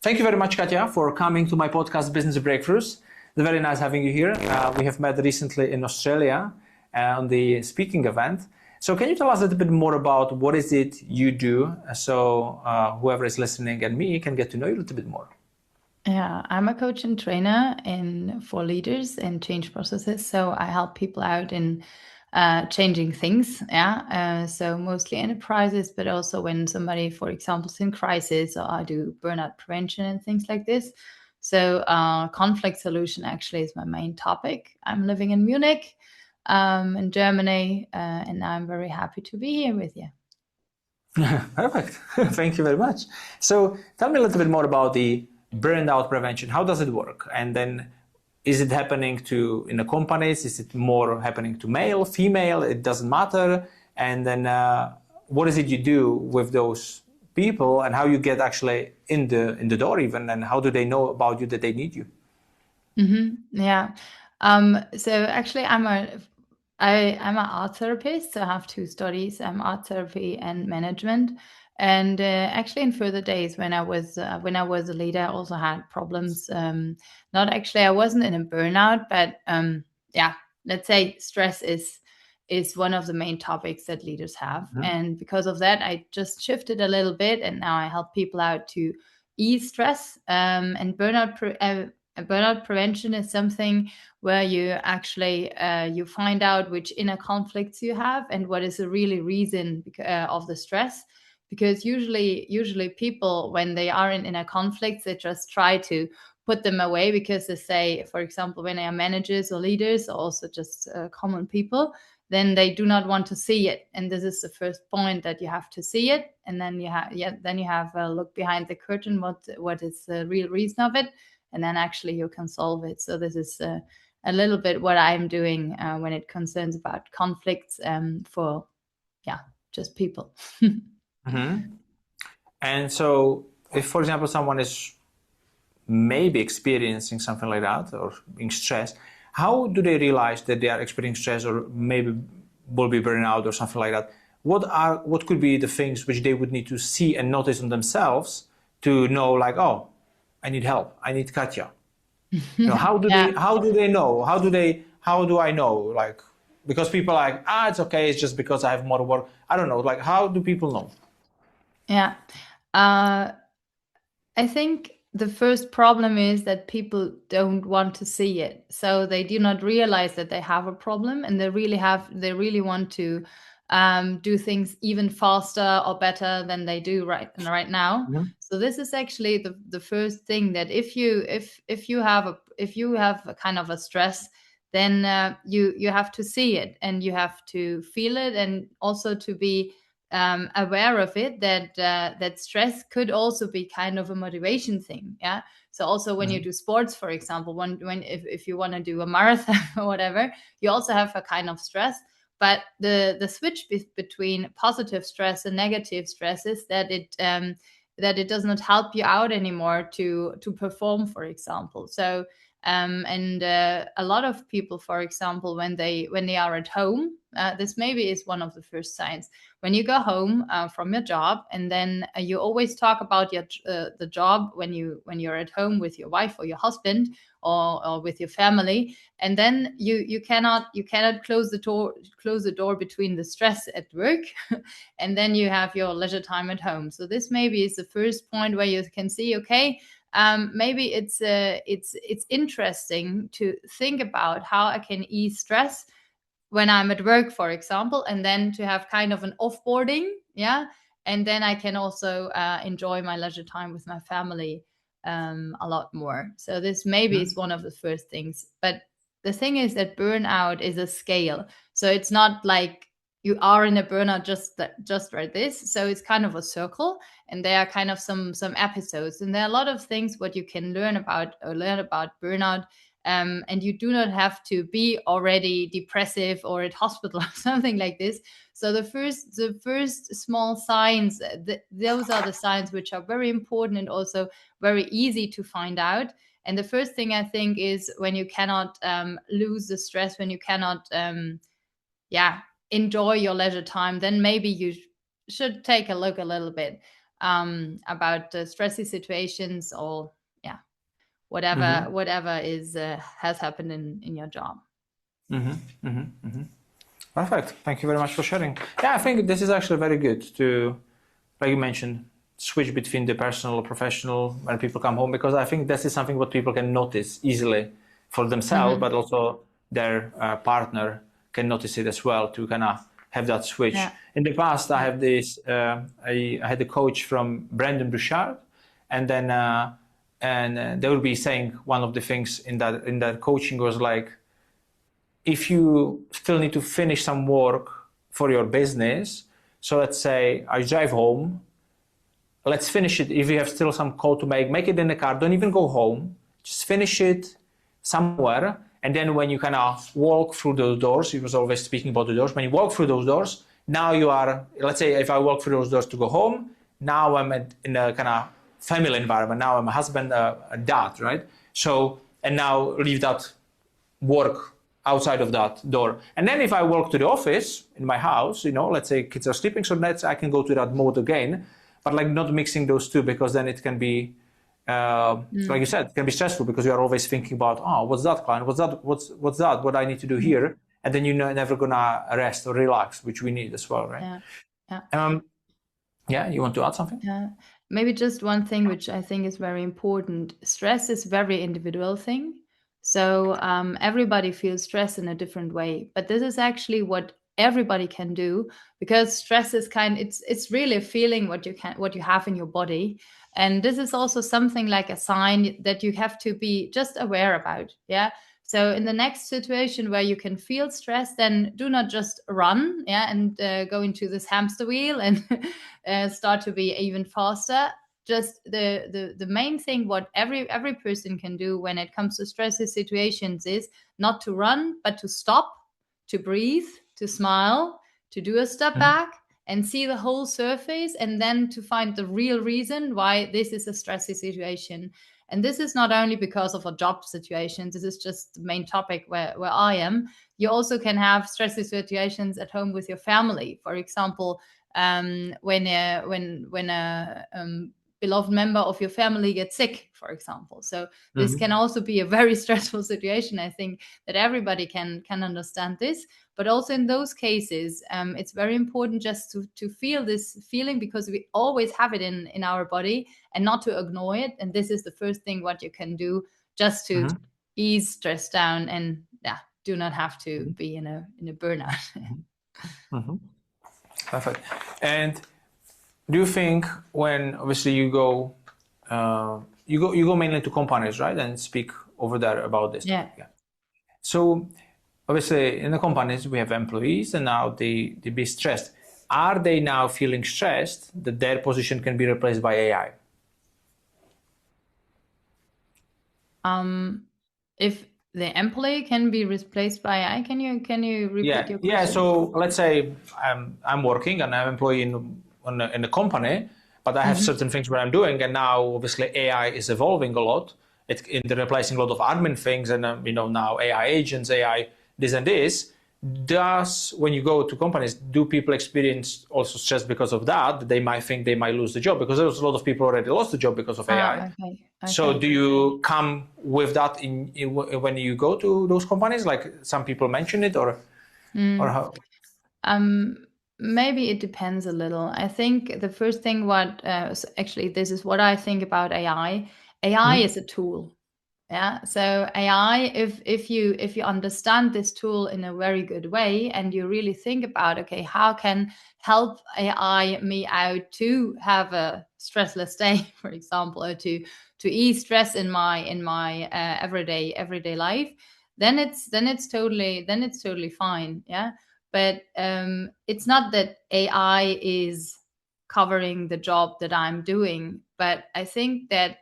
Thank you very much, Katja, for coming to my podcast, Business Breakthroughs. It's very nice having you here. We have met recently in Australia on the speaking event. So can you tell us a little bit more about what is it you do so whoever is listening and me can get to know you a little bit more? Yeah, I'm a coach and trainer for leaders and change processes. So I help people out in changing things. Yeah. So mostly enterprises, but also when somebody, for example, is in crisis, or I do burnout prevention and things like this. So conflict solution actually is my main topic. I'm living in Munich, in Germany, and I'm very happy to be here with you. Perfect. Thank you very much. So tell me a little bit more about the burnout prevention. How does it work? And then is it happening in the companies? Is it more happening to male, female? It doesn't matter. And then what is it you do with those people and how you get actually in the door even, and how do they know about you that they need you? Yeah. So actually I'm an art therapist. So I have two studies, art therapy and management. And actually, in further days, when I was a leader, I also had problems. Not actually, I wasn't in a burnout, but yeah, let's say stress is one of the main topics that leaders have. And because of that, I just shifted a little bit, and now I help people out to ease stress. And burnout prevention is something where you actually you find out which inner conflicts you have and what is the really reason of the stress, because usually people, when they are in inner conflicts, they just try to put them away, because they say, for example, when they are managers or leaders or also just common people, then they do not want to see it. And this is the first point, that you have to see it, and then you have a look behind the curtain, what is the real reason of it, and then actually you can solve it. So this is a little bit what I'm doing when it concerns about conflicts for just people. And so if, for example, someone is maybe experiencing something like that or being stressed, how do they realize that they are experiencing stress or maybe will be burnout or something like that? What could be the things which they would need to see and notice on themselves to know, like, oh, I need help, I need Katja? How do they know? How do I know? Like, because people are like, it's okay, it's just because I have more work. I don't know. Like, how do people know? Yeah. I think the first problem is that people don't want to see it. So they do not realize that they have a problem, and they really want to do things even faster or better than they do right now. So this is actually the first thing, that if you have a kind of a stress, then you have to see it, and you have to feel it, and also to be aware of it, that stress could also be kind of a motivation thing. Yeah. So also when you do sports, for example, when if you want to do a marathon or whatever, you also have a kind of stress. But the switch between positive stress and negative stress is that it does not help you out anymore to perform, for example. So and a lot of people, for example, when they are at home, this maybe is one of the first signs. When you go home from your job, and then you always talk about the job when you're at home with your wife or your husband, or with your family, and then you cannot close the door between the stress at work and then you have your leisure time at home. So this maybe is the first point where you can see, okay, maybe it's interesting to think about how I can ease stress when I'm at work, for example, and then to have kind of an offboarding, yeah, and then I can also enjoy my leisure time with my family a lot more. So this maybe is one of the first things. But the thing is that burnout is a scale, so it's not like you are in a burnout just like this. So it's kind of a circle, and there are kind of some episodes, and there are a lot of things what you can learn about burnout. And you do not have to be already depressive or at hospital or something like this. So the first small signs, those are the signs which are very important and also very easy to find out. And the first thing I think is when you cannot lose the stress, when you cannot enjoy your leisure time, then maybe you should take a look a little bit. about stressy situations, or whatever is has happened in your job. Perfect. Thank you very much for sharing. Yeah, I think this is actually very good to, like you mentioned, switch between the personal or professional when people come home, because I think this is something what people can notice easily for themselves, but also their partner can notice it as well, to kind of have that switch. Yeah. In the past, I have this. I had a coach from Brandon Bouchard, and then they would be saying one of the things in that coaching was like, if you still need to finish some work for your business, so let's say I drive home, let's finish it. If you have still some call to make it in the car. Don't even go home. Just finish it somewhere. And then when you kind of walk through those doors, he was always speaking about the doors. When you walk through those doors, now you are, let's say if I walk through those doors to go home, now I'm in a kind of family environment. Now I'm a husband, a dad, right? So, and now leave that work outside of that door. And then if I walk to the office in my house, let's say kids are sleeping, so I can go to that mode again, but like not mixing those two, because then it can be, like you said, it can be stressful, because you are always thinking about, what's that client? What's that? What I need to do here? And then you're never gonna rest or relax, which we need as well, right? Yeah. You want to add something? Yeah. Maybe just one thing which I think is very important. Stress is a very individual thing. So everybody feels stress in a different way, but this is actually what everybody can do, because stress is it's really a feeling what you have in your body, and this is also something like a sign that you have to be just aware about. Yeah. So in the next situation where you can feel stress, then do not just run, and go into this hamster wheel and start to be even faster. Just the main thing what every person can do when it comes to stressful situations is not to run, but to stop, to breathe, to smile, to do a step back and see the whole surface, and then to find the real reason why this is a stressy situation. And this is not only because of a job situation. This is just the main topic where I am. You also can have stressy situations at home with your family. For example, when a beloved member of your family gets sick, for example. So this can also be a very stressful situation. I think that everybody can understand this. But also in those cases, it's very important just to feel this feeling, because we always have it in our body, and not to ignore it. And this is the first thing what you can do, just to ease stress down, and do not have to be in a burnout. Perfect. And do you think, when obviously you go mainly to companies, right, and speak over there about this topic? Yeah. So obviously in the companies we have employees, and now they be stressed. Are they now feeling stressed that their position can be replaced by AI? If the employee can be replaced by AI, can you repeat your question? Yeah. So let's say I'm working and I'm an employee in a company, but I have certain things where I'm doing, and now obviously AI is evolving a lot. They're replacing a lot of admin things, and now AI agents, AI this and this. When you go to companies, do people experience also stress because of that? They might think they might lose the job, because there's a lot of people already lost the job because of AI. Okay. So do you come with that when you go to those companies? Like some people mention it, or how? Maybe it depends a little. I think the first thing actually this is what I think about AI. AI is a tool. Yeah. So AI, if you understand this tool in a very good way, and you really think about, okay, how can help AI me out to have a stressless day, for example, or to ease stress in my everyday life, then it's totally fine. Yeah. But it's not that AI is covering the job that I'm doing, but I think that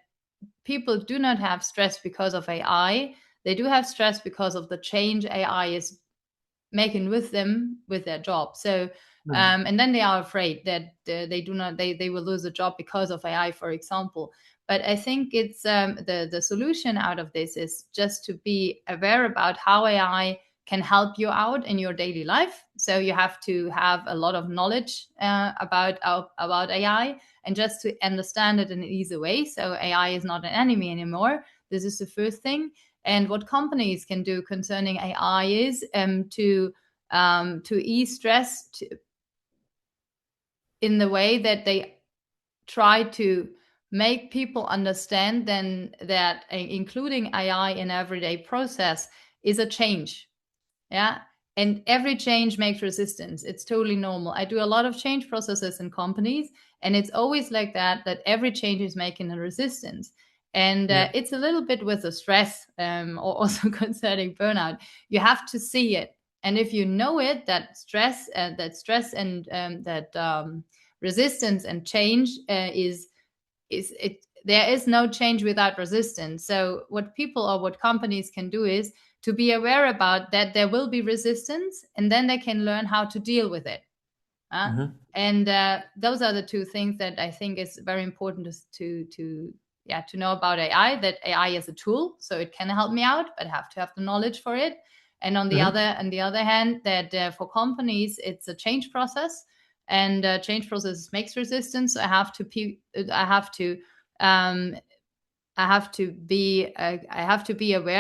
people do not have stress because of AI. They do have stress because of the change AI is making with them, with their job. So, and then they are afraid that they will lose a job because of AI, for example. But I think it's the solution out of this is just to be aware about how AI can help you out in your daily life. So you have to have a lot of knowledge about AI, and just to understand it in an easy way. So AI is not an enemy anymore. This is the first thing. And what companies can do concerning AI is to ease stress in the way that they try to make people understand then that including AI in everyday process is a change. Yeah. And every change makes resistance. It's totally normal. I do a lot of change processes in companies, and it's always like that every change is making a resistance. And it's a little bit with the stress, or also concerning burnout. You have to see it. And if you know it, that stress and that resistance and change is it, there is no change without resistance. So what people or what companies can do is to be aware about that there will be resistance, and then they can learn how to deal with it. And those are the two things that I think is very important to know about AI. That AI is a tool, so it can help me out, but I have to have the knowledge for it. And on the other hand, that for companies, it's a change process, and change process makes resistance. So I have to be aware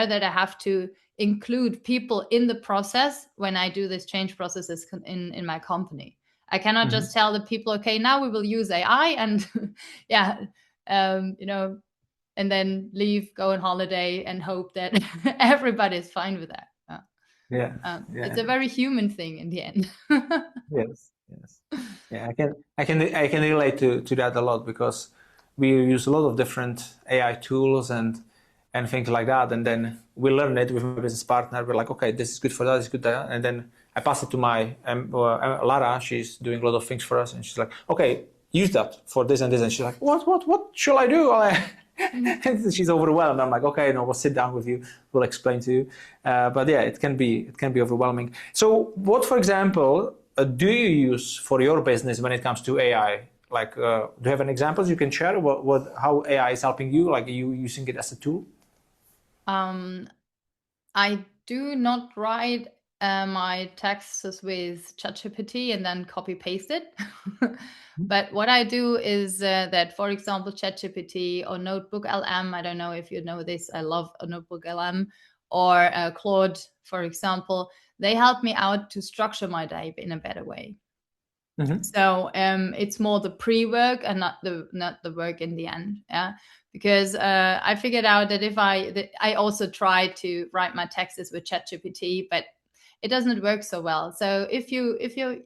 that I have to include people in the process when I do this change processes in my company. I cannot just tell the people, okay, now we will use AI and and then leave, go on holiday, and hope that everybody is fine with that. It's a very human thing in the end. Yes. Yeah, I can relate to that a lot, because we use a lot of different AI tools and things like that, and then we learn it with my business partner. We're like, okay, this is good for that, this is good for that, and then I pass it to my Lara. She's doing a lot of things for us, and she's like, okay, use that for this and this, and she's like, what shall I do? And she's overwhelmed. I'm like, okay, no, we'll sit down with you, we'll explain to you. But yeah, it can be overwhelming. So what, for example, do you use for your business when it comes to AI? Like, do you have any examples you can share? How AI is helping you? Like, are you using it as a tool? I do not write my texts with ChatGPT and then copy paste it. But what I do is that, for example, ChatGPT or Notebook LM, I don't know if you know this, I love a Notebook LM, or Claude, for example, they help me out to structure my day in a better way. So it's more the pre-work and not the work in the end. Yeah. Because I figured out that I also try to write my texts with ChatGPT, but it doesn't work so well. So if you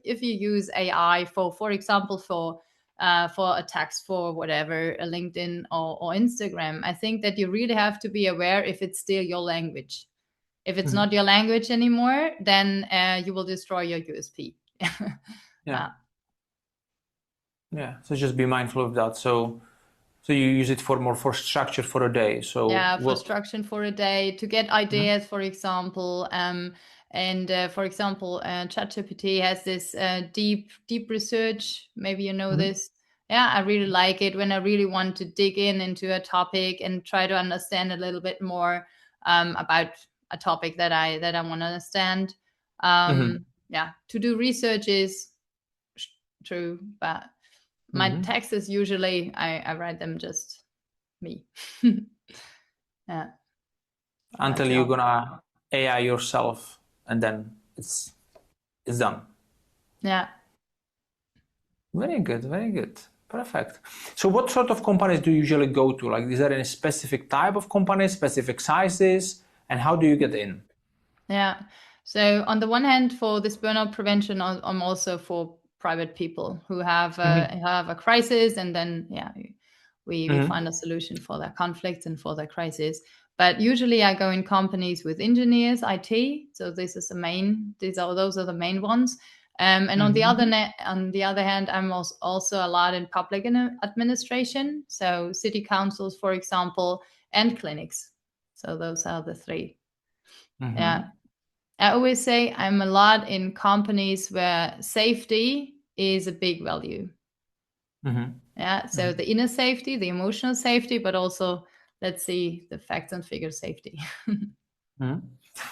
use AI for example for a text for whatever, a LinkedIn or Instagram, I think that you really have to be aware if it's still your language. If it's not your language anymore, then you will destroy your USP. Yeah. So just be mindful of that. So you use it for structure for a day. So for structure for a day, to get ideas, for example. For example, ChatGPT has this deep research. Maybe you know this. Yeah, I really like it when I really want to dig into a topic and try to understand a little bit more about a topic that I want to understand. To do research is true, but my texts usually I write them just me. Until you're gonna AI yourself, and then it's done. Yeah. Very good. Perfect. So what sort of companies do you usually go to? Like, is there any specific type of companies, specific sizes, and how do you get in? Yeah. So on the one hand, for this burnout prevention, I'm also for private people who have a crisis, and then we find a solution for their conflicts and for their crisis. But usually I go in companies with engineers, IT. So those are the main ones. And on the other hand, I'm also a lot in public administration. So city councils, for example, and clinics. So those are the three. Yeah. I always say I'm a lot in companies where safety is a big value. Yeah. So the inner safety, the emotional safety, but also, let's see, the facts and figures safety.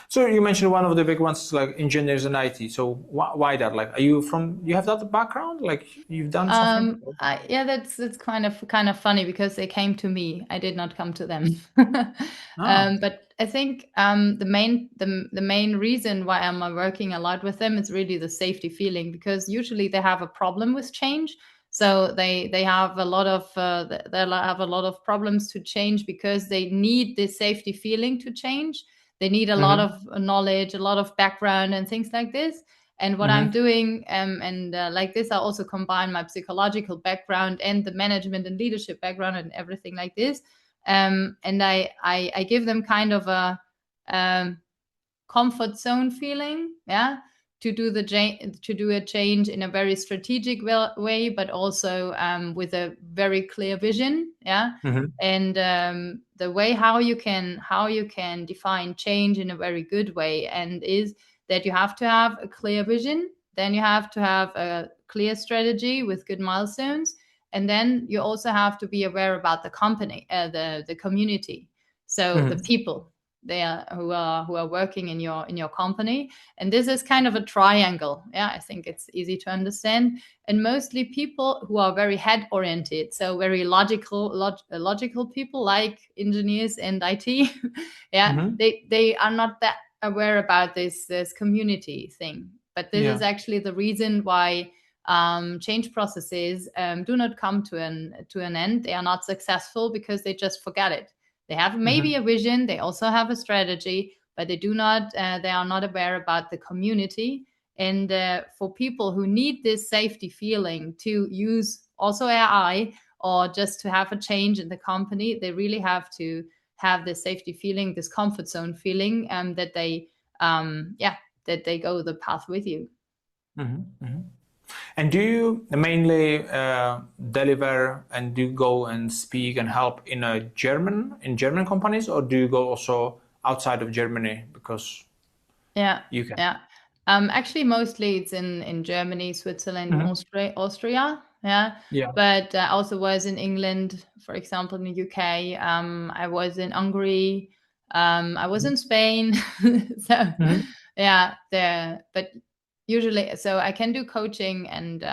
So you mentioned one of the big ones is like engineers and IT. So why that? Like, are you from? You have that background? Like, you've done something? Yeah, that's kind of funny because they came to me. I did not come to them. Ah. But I think the main reason why I'm working a lot with them is really the safety feeling, because usually they have a problem with change. So they have a lot of they have a lot of problems to change because they need this safety feeling to change. They need a lot Mm-hmm. of knowledge, a lot of background, and things like this. And what I'm Mm-hmm. doing, and like this, I also combine my psychological background and the management and leadership background and everything like this. And I give them kind of a comfort zone feeling, yeah, to do a change in a very strategic way, but also with a very clear vision, yeah. Mm-hmm. And the way how you can define change in a very good way, and is that you have to have a clear vision, then you have to have a clear strategy with good milestones, and then you also have to be aware about the company, the community, so the Mm-hmm. people there who are working in your company. And this is kind of a triangle, yeah. I think it's easy to understand. And mostly people who are very head oriented, so very logical people like engineers and IT, yeah, Mm-hmm. they are not that aware about this community thing. But this is Yeah. actually the reason why change processes do not come to an end. They are not successful because they just forget it. They have maybe Mm-hmm. a vision, they also have a strategy, but they are not aware about the community. And for people who need this safety feeling to use also AI, or just to have a change in the company, they really have to have this safety feeling, this comfort zone feeling, yeah, that they go the path with you. Mm-hmm. Mm-hmm. And do you mainly deliver and do you go and speak and help in German companies, or do you go also outside of Germany because Yeah, you can? yeah. Actually, mostly it's in Germany, Switzerland, and Mm-hmm. Austria. Yeah, Yeah. but I also was in England, for example, in the UK. I was in Hungary. I was in Spain. So, Mm-hmm. yeah, there. But usually, so I can do coaching and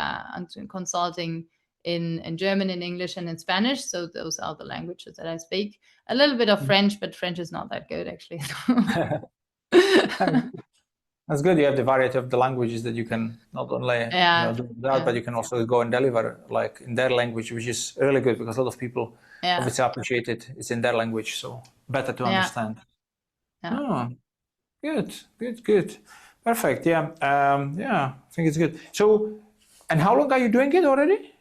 consulting in German, in English, and in Spanish. So those are the languages that I speak. A little bit of French, but French is not that good, actually. That's good. You have the variety of the languages that you can not only Yeah, do that, yeah, but you can also go and deliver like in their language, which is really good because a lot of people yeah, obviously appreciate it. It's in their language, so better to yeah, understand. yeah. Oh, good, good, good, perfect. Yeah, yeah. I think it's good. So, and how long are you doing it already?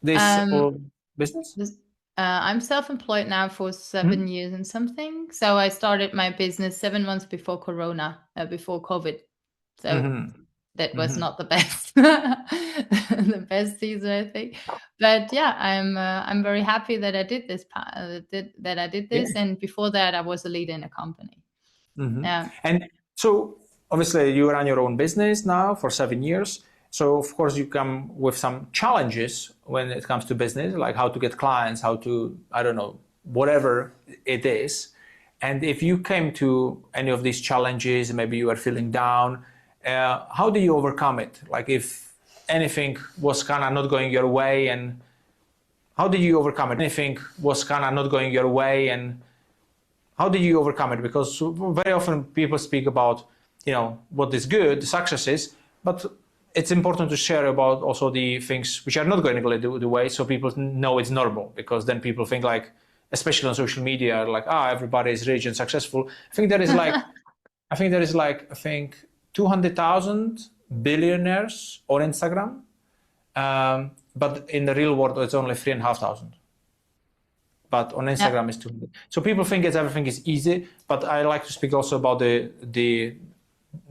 This Um, business? this, I'm self-employed now for Mm-hmm. 7 years and something. So I started my business 7 months before Corona, before COVID. So Mm-hmm. that was Mm-hmm. not the best, the best season, I think. But yeah, I'm very happy that I did this. That I did Yeah. this, and before that, I was a leader in a company. Mm-hmm. Yeah. And so, obviously, you run your own business now for 7 years. So, of course, you come with some challenges when it comes to business, like how to get clients, how to, I don't know, whatever it is. And if you came to any of these challenges, maybe you were feeling down, how do you overcome it? Like if anything was kind of not going your way, and how did you overcome it? Anything was kind of not going your way, and how do you overcome it? Because very often people speak about, what is good, the successes, but it's important to share about also the things which are not going the way, so people know it's normal. Because then people think like, especially on social media, like, everybody is rich and successful. I think 200,000 billionaires on Instagram, but in the real world it's only 3,500, but on Yeah. Instagram it's 200. So people think it's everything is easy, but I like to speak also about the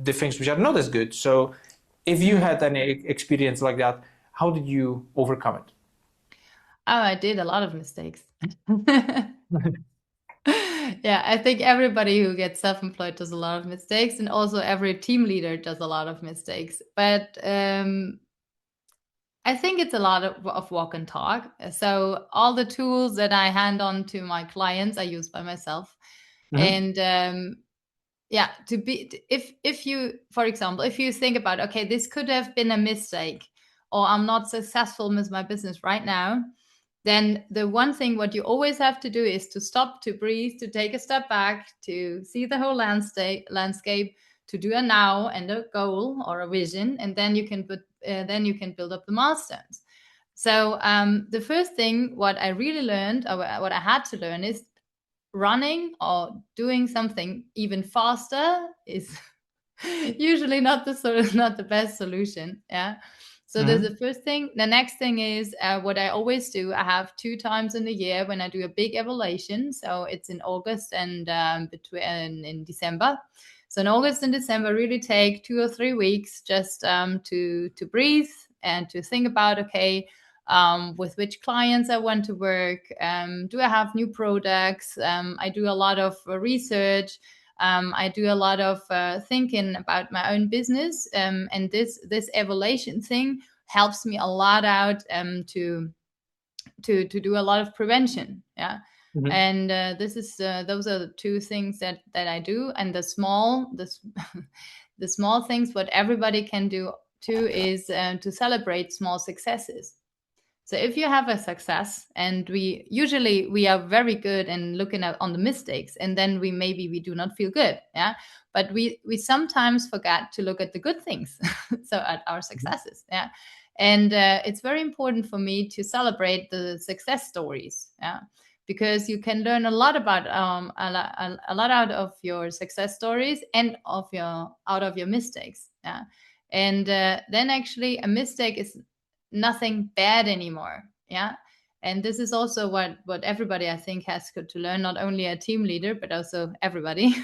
things which are not as good. So if you Mm. had any experience like that, how did you overcome it? Oh, I did a lot of mistakes. Yeah, I think everybody who gets self-employed does a lot of mistakes, and also every team leader does a lot of mistakes. But I think it's a lot of walk and talk. So all the tools that I hand on to my clients, I use by myself. Mm-hmm. And yeah, to be, if you, for example, if you think about, okay, this could have been a mistake, or I'm not successful with my business right now, then the one thing what you always have to do is to stop, to breathe, to take a step back, to see the whole landscape, to do a now and a goal or a vision, and then you can build up the milestones. So the first thing what I really learned, or what I had to learn, is running or doing something even faster is usually not the best solution. Yeah. So there's the first thing. The next thing is what I always do. I have 2 times in the year when I do a big evaluation. So it's in August and between in December. So in August and December, really take 2 or 3 weeks just to breathe and to think about, okay, with which clients I want to work. Do I have new products? I do a lot of research. I do a lot of thinking about my own business, and this evaluation thing helps me a lot out to do a lot of prevention. Yeah. Mm-hmm. And this is those are the 2 things that I do. And the small the small things what everybody can do too is to celebrate small successes. So if you have a success, and we are very good in looking at on the mistakes, and then we do not feel good, yeah. But we sometimes forget to look at the good things, so at our successes, yeah. And it's very important for me to celebrate the success stories, yeah, because you can learn a lot about a lot out of your success stories and out of your mistakes, yeah. And then actually a mistake is nothing bad anymore. Yeah. And this is also what everybody, I think, has got to learn, not only a team leader, but also everybody.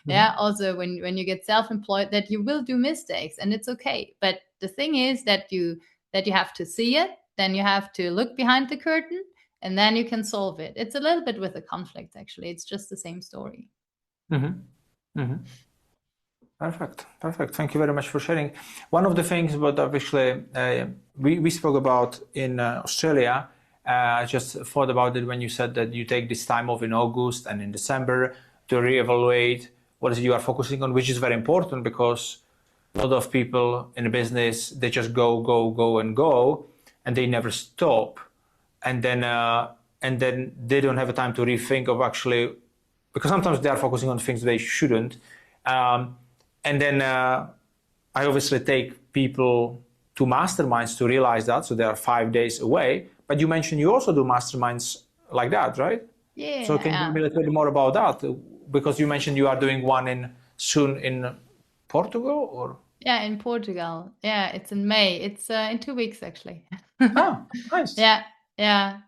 Yeah. Also, when you get self-employed, that you will do mistakes, and it's okay. But the thing is that you have to see it, then you have to look behind the curtain, and then you can solve it. It's a little bit with a conflict, actually. It's just the same story. Mm-hmm. Mm-hmm. Perfect. Thank you very much for sharing. One of the things what obviously we spoke about in Australia, I just thought about it when you said that you take this time off in August and in December to reevaluate what is you are focusing on, which is very important because a lot of people in the business, they just go, and they never stop. And then they don't have a time to rethink of actually, because sometimes they are focusing on things they shouldn't. And then I obviously take people to masterminds to realize that. So they are 5 days away. But you mentioned you also do masterminds like that, right? Yeah. So can you tell me a little bit more about that? Because you mentioned you are doing one soon in Portugal, or? Yeah, in Portugal. Yeah, it's in May. It's in 2 weeks, actually. Ah, nice. Yeah, yeah.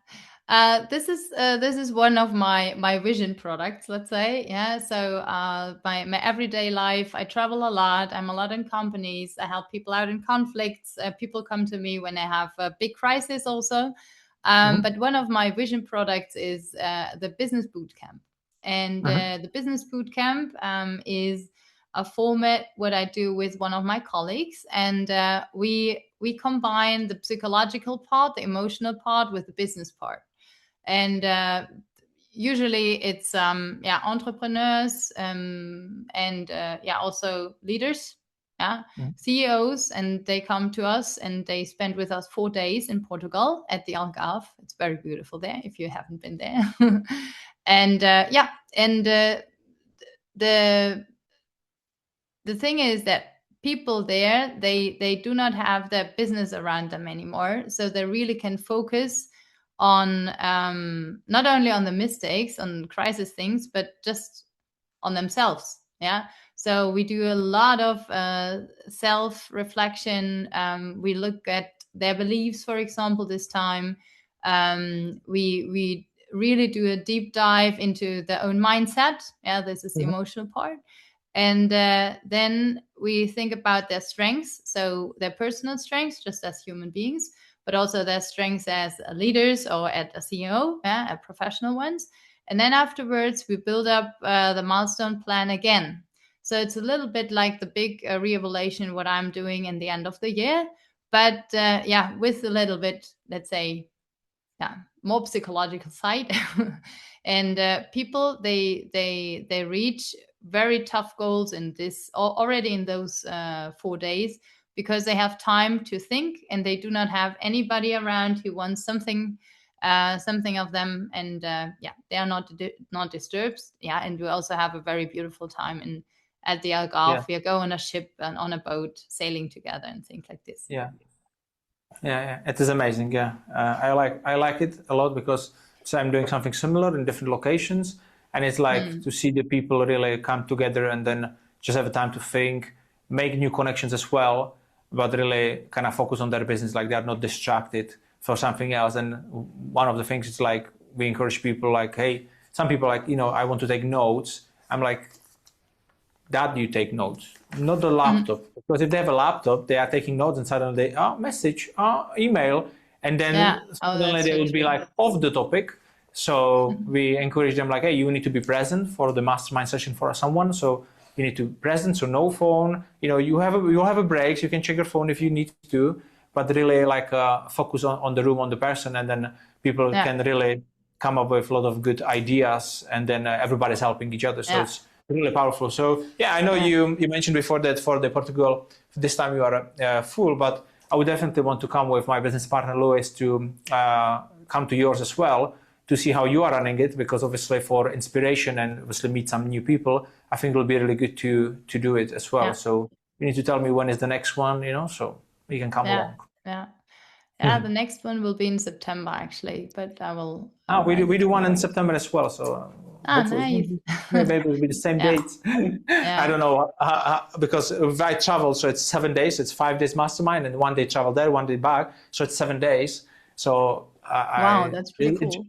This is one of my vision products, let's say. Yeah. So my everyday life, I travel a lot. I'm a lot in companies. I help people out in conflicts. People come to me when they have a big crisis, also. But one of my vision products is the business boot camp, and the business boot camp is a format what I do with one of my colleagues, and we combine the psychological part, the emotional part, with the business part. And usually it's entrepreneurs and also leaders, CEOs, and they come to us and they spend with us 4 days in Portugal at the Algarve. It's very beautiful there if you haven't been there. And the thing is that people there, they do not have their business around them anymore, so they really can focus on not only on the mistakes, on crisis things, but just on themselves. Yeah. So we do a lot of self-reflection. We look at their beliefs, for example, this time. We really do a deep dive into their own mindset. Yeah, this is the emotional part. And then we think about their strengths, so their personal strengths, just as human beings, but also their strengths as leaders or as a CEO, professional ones. And then afterwards, we build up the milestone plan again. So it's a little bit like the big re-evaluation, what I'm doing in the end of the year, but with a little bit, let's say, more psychological side. And people, they reach very tough goals in this already in those 4 days, because they have time to think and they do not have anybody around who wants something of them, and they are not disturbed. And we also have a very beautiful time at the Algarve. We go on a ship and on a boat sailing together and things like this. Yeah, it is amazing. I like it a lot, because I'm doing something similar in different locations, and it's like to see the people really come together and then just have time to think, make new connections as well, but really kind of focus on their business, like they are not distracted for something else. And one of the things is like we encourage people, like, hey, some people like, I want to take notes. I'm like, that you take notes, not the laptop. Because if they have a laptop, they are taking notes and suddenly message, email, and then suddenly they will be like off the topic. So we encourage them like, hey, you need to be present for the mastermind session for someone. So you need to be present, so no phone. You'll have a break, so you can check your phone if you need to, but really like focus on the room, on the person, and then people can really come up with a lot of good ideas, and then everybody's helping each other. So it's really powerful. So I know you mentioned before that for the Portugal, this time you are full, but I would definitely want to come with my business partner Louis to come to yours as well, to see how you are running it, because obviously for inspiration and obviously meet some new people, I think it will be really good to do it as well. So you need to tell me when is the next one, so we can come along. The next one will be in September actually, but I will. We do one in September as well. So nice. Maybe it will be the same dates. I don't know because if I travel, so it's 7 days. It's 5 days mastermind and 1 day travel there, 1 day back. So it's 7 days. So wow, that's pretty cool.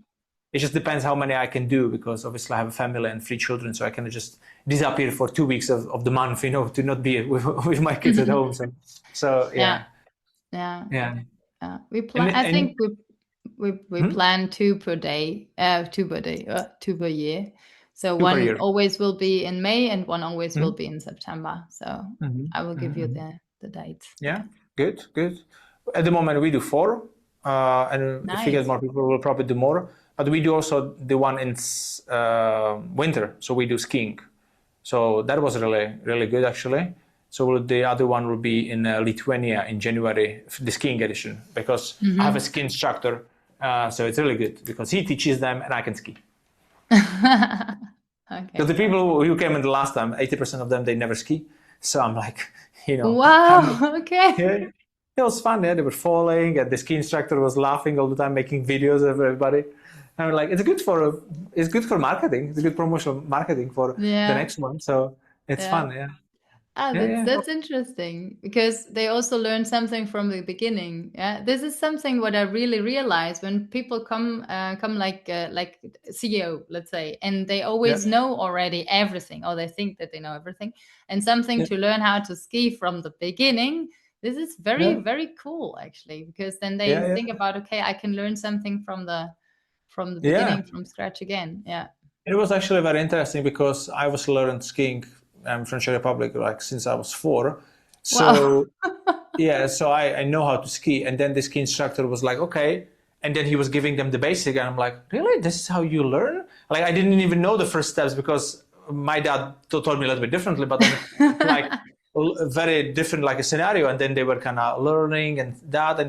It just depends how many I can do, because obviously I have a family and 3 children, so I can just disappear for 2 weeks of the month, to not be with my kids at home. So we plan. I think we plan 2 per day, 2 per year. So one always will be in May and one always will be in September. So I will give you the dates. Yeah, good. At the moment we do 4, and if we get more people, we'll probably do more. But we do also the one in winter, so we do skiing. So that was really, really good actually. So the other one will be in Lithuania in January, the skiing edition, because I have a ski instructor. So it's really good because he teaches them and I can ski. Okay. So the people who came in the last time, 80% of them, they never ski. So I'm like, Wow, okay. Yeah, it was fun. Yeah, they were falling and the ski instructor was laughing all the time, making videos of everybody. And I'm like, it's good for marketing. It's a good promotional marketing for the next one. So it's fun. Yeah. That's interesting, because they also learn something from the beginning. This is something what I really realize when people come like CEO, let's say, and they always know already everything, or they think that they know everything, and something to learn how to ski from the beginning. This is very, very cool actually, because then they think about, okay, I can learn something from the beginning, from scratch again. It was actually very interesting because I was learning skiing from Czech Republic like since I was 4. So so I know how to ski. And then the ski instructor was like, okay. And then he was giving them the basic, and I'm like, really? This is how you learn? Like I didn't even know the first steps because my dad told me a little bit differently, but like a very different like a scenario. And then they were kind of learning and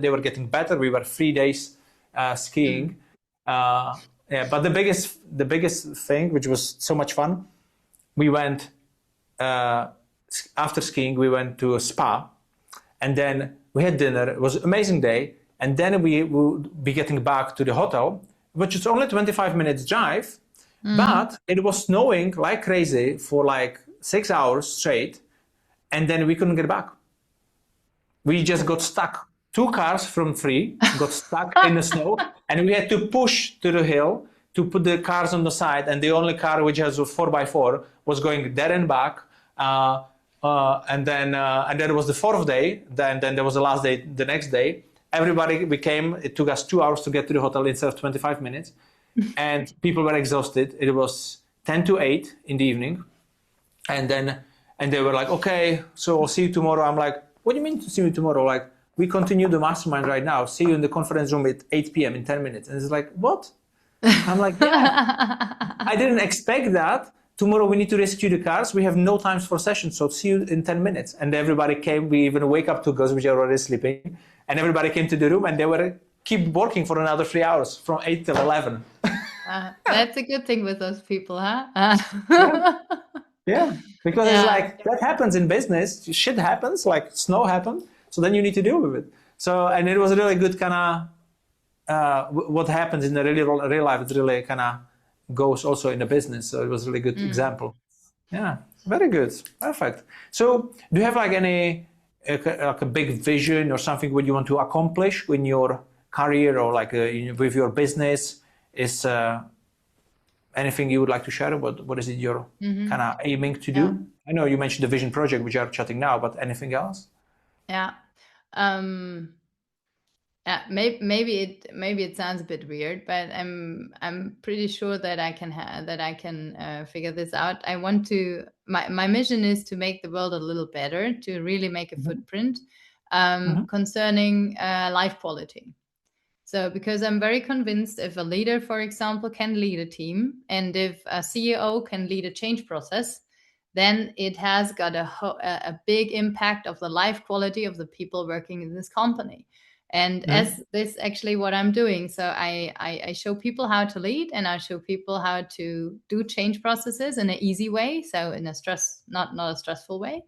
they were getting better. We were 3 days skiing. But the biggest thing, which was so much fun, we went after skiing, we went to a spa, and then we had dinner. It was an amazing day, and then we would be getting back to the hotel, which is only 25 minutes drive, but it was snowing like crazy for like 6 hours straight, and then we couldn't get back. We just got stuck. 2 cars from 3 got stuck in the snow, and we had to push to the hill to put the cars on the side, and the only car which has a 4x4 was going there and back. And then it was the 4th day. Then there was the last day, the next day. It took us 2 hours to get to the hotel instead of 25 minutes. And people were exhausted. It was 10 to 8 in the evening. And they were like, okay, so I'll see you tomorrow. I'm like, what do you mean to see you tomorrow? Like, we continue the mastermind right now. See you in the conference room at 8 p.m. in 10 minutes. And it's like, what? I'm like, yeah. I didn't expect that. tomorrow we need to rescue the cars. We have no times for sessions, so see you in 10 minutes. And everybody came. We even wake up to girls which are already sleeping, and everybody came to the room, and they were keep working for another 3 hours from 8 till 11. That's a good thing with those people, huh? Yeah. Yeah, because it's Yeah. like that happens in business. Shit happens, like snow happened. So then you need to deal with it. So, and it was a really good kind of what happens in the real life. It really kind of goes also in the business. So it was a really good example. Yeah, very good, perfect. So, do you have like any like a big vision or something what you want to accomplish in your career or like with your business? Is anything you would like to share about what is it you're kind of aiming to do? I know you mentioned the vision project which you are chatting now, but anything else? Yeah. Yeah, maybe it sounds a bit weird, but I'm pretty sure that I can figure this out. I want to my mission is to make the world a little better, to really make a footprint concerning life quality. So because I'm very convinced if a leader, for example, can lead a team, and if a CEO can lead a change process, then it has got a big impact of the life quality of the people working in this company. And as this actually what I'm doing, so I show people how to lead, and I show people how to do change processes in an easy way, so in a not a stressful way.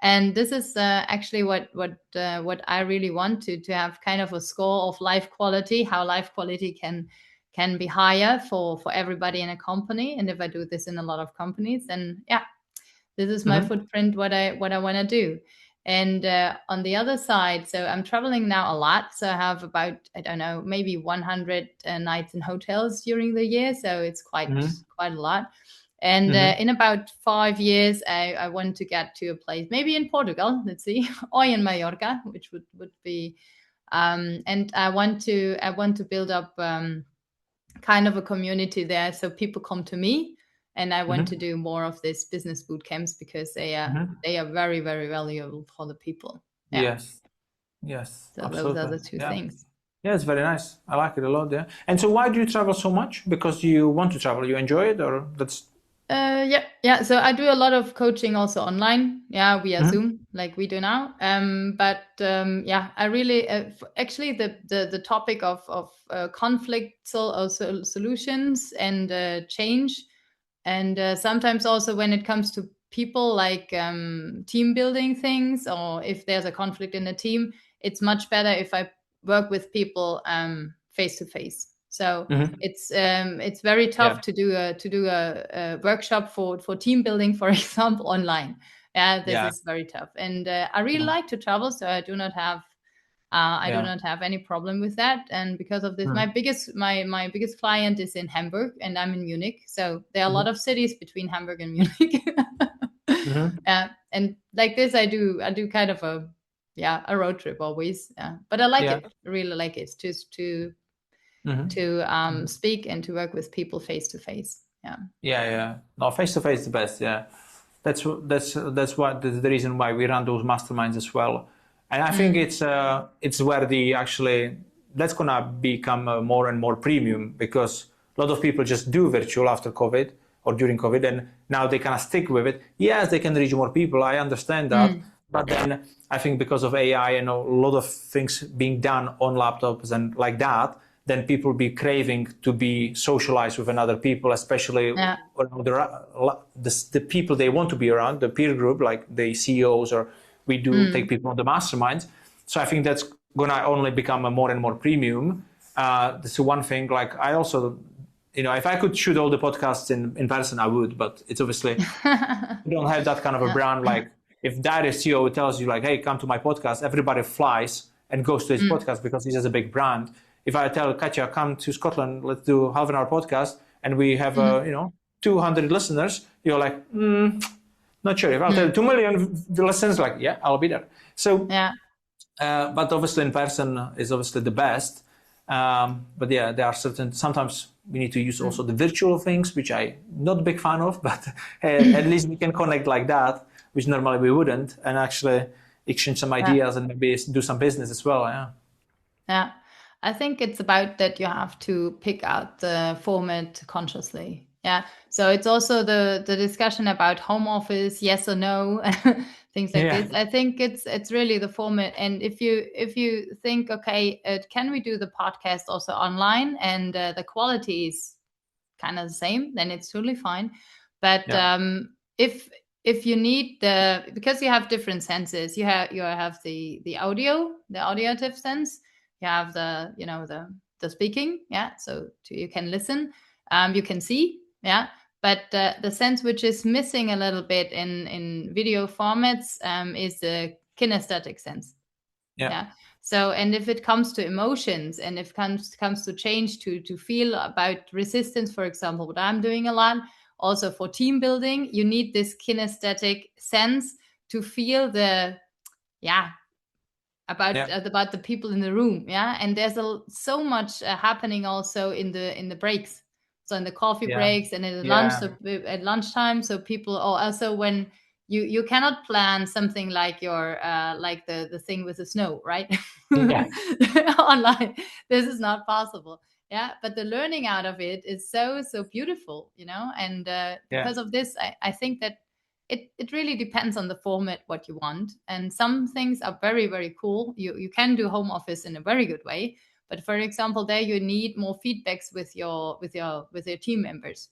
And this is actually what I really want to have kind of a score of life quality, how life quality can be higher for everybody in a company. And if I do this in a lot of companies, then yeah, this is my footprint, what I want to do. And on the other side, so I'm traveling now a lot. So I have about, I don't know, maybe 100 nights in hotels during the year. So it's quite a lot. And in about 5 years, I want to get to a place, maybe in Portugal, let's see, or in Mallorca, which would be, and I want to build up kind of a community there, so people come to me, and I want to do more of this business boot camps because they are very, very valuable for the people. Yeah. Yes, So absolutely. those are the two things. Yeah, it's very nice. I like it a lot. Yeah. And so, why do you travel so much? Because you want to travel, you enjoy it, or that's? Yeah. So I do a lot of coaching also online. Yeah, via Zoom, like we do now. Yeah, I really actually the topic of conflict solutions and change. And sometimes also when it comes to people, like team building things, or if there's a conflict in a team, it's much better if I work with people face to face. So it's very tough to do a workshop for team building, for example, online. Yeah, this is very tough. And I really like to travel, so I do not have any problem with that. And because of this, my biggest client is in Hamburg, and I'm in Munich. So there are a lot of cities between Hamburg and Munich. And like this, I do kind of a road trip always. Yeah, but I like it. I really like it to speak and to work with people face to face. Yeah. No, face to face is the best. Yeah, that's the reason why we run those masterminds as well. And I think it's where that's gonna become more and more premium, because a lot of people just do virtual after COVID or during COVID, and now they kind of stick with it. Yes, they can reach more people. I understand that, but then I think because of AI and a lot of things being done on laptops and like that, then people be craving to be socialized with another people, especially around the people they want to be around, the peer group, like the CEOs, or we do take people on the masterminds. So I think that's gonna only become a more and more premium. This is one thing. Like I also, if I could shoot all the podcasts in person, I would, but it's obviously we don't have that kind of a brand. Like if that CEO tells you like, hey, come to my podcast, everybody flies and goes to his podcast because he's just a big brand. If I tell Katja, come to Scotland, let's do half an hour podcast, and we have 200 listeners, you're like, not sure. If I'll tell 2 million listeners, like, yeah, I'll be there. So, but obviously in person is obviously the best. But yeah, there are sometimes we need to use also the virtual things, which I'm not a big fan of, but at least we can connect like that, which normally we wouldn't, and actually exchange some ideas and maybe do some business as well. Yeah. I think it's about that you have to pick out the format consciously. Yeah. So it's also the discussion about home office, yes or no, things like Yeah, this. I think it's really the format. And if you think, okay, can we do the podcast also online, and the quality is kind of the same, then it's totally fine. But yeah, if you need because you have different senses, you have the audio, the audiotive sense, you have the speaking, yeah, so you can listen, you can see, yeah, but the sense which is missing a little bit in video formats is the kinesthetic sense. yeah, Yeah. So, and if it comes to emotions, and if comes to change, to feel about resistance, for example, what I'm doing a lot also for team building, you need this kinesthetic sense to feel the, yeah, yeah, about the people in the room, yeah. And there's so much happening also in the breaks, so in the coffee yeah, breaks and at lunch, yeah, so at lunchtime, so people, or also when you cannot plan something like your like the thing with the snow, right? yeah, Online, this is not possible, yeah, but the learning out of it is so beautiful, and yeah, because of this, I think that it really depends on the format what you want, and some things are very cool. You can do home office in a very good way, but for example, there you need more feedbacks with your team members,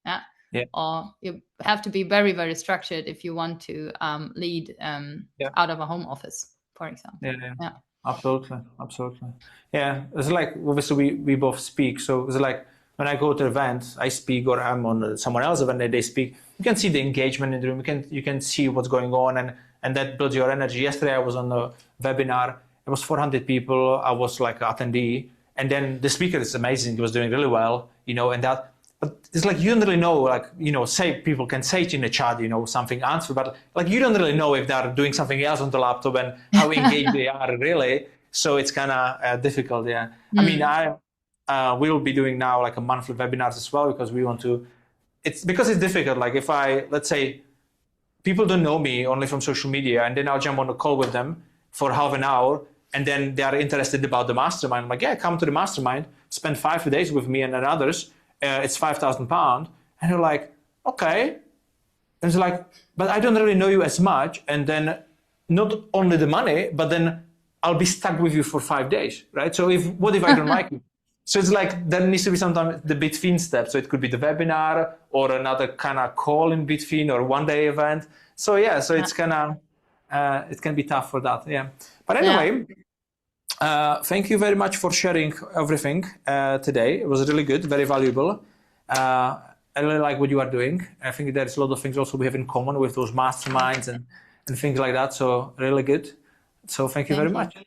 yeah, yeah, or you have to be very structured if you want to lead yeah. out of a home office, for example. Yeah, yeah, Yeah. absolutely, absolutely. Yeah, it's like obviously we both speak, so it's like when I go to events, I speak, or I'm on someone else's event and they speak. You can see the engagement in the room. You can see what's going on, and that builds your energy. Yesterday I was on a webinar. It was 400 people. I was like an attendee, and then the speaker is amazing. He was doing really well, and that. But it's like you don't really know, like, say people can say it in the chat, something answer, but like you don't really know if they're doing something else on the laptop and how engaged they are really. So it's kind of difficult, yeah. I mean, Mm. we will be doing now like a monthly webinars as well, because we want to. It's because it's difficult. Like if let's say, people don't know me only from social media, and then I'll jump on a call with them for half an hour, and then they are interested about the mastermind. I'm like, yeah, come to the mastermind, spend 5 days with me and then others. It's £5,000, and you're like, okay. And it's like, but I don't really know you as much, and then not only the money, but then I'll be stuck with you for 5 days, right? So what if I don't like you? So it's like there needs to be sometimes the between step. So it could be the webinar or another kind of call in between, or 1 day event. So yeah, so Yeah. it's kind of it can be tough for that. Yeah. But Yeah. anyway, thank you very much for sharing everything today. It was really good, very valuable. I really like what you are doing. I think there's a lot of things also we have in common with those masterminds and things like that. So really good. So thank you very Thank you. much.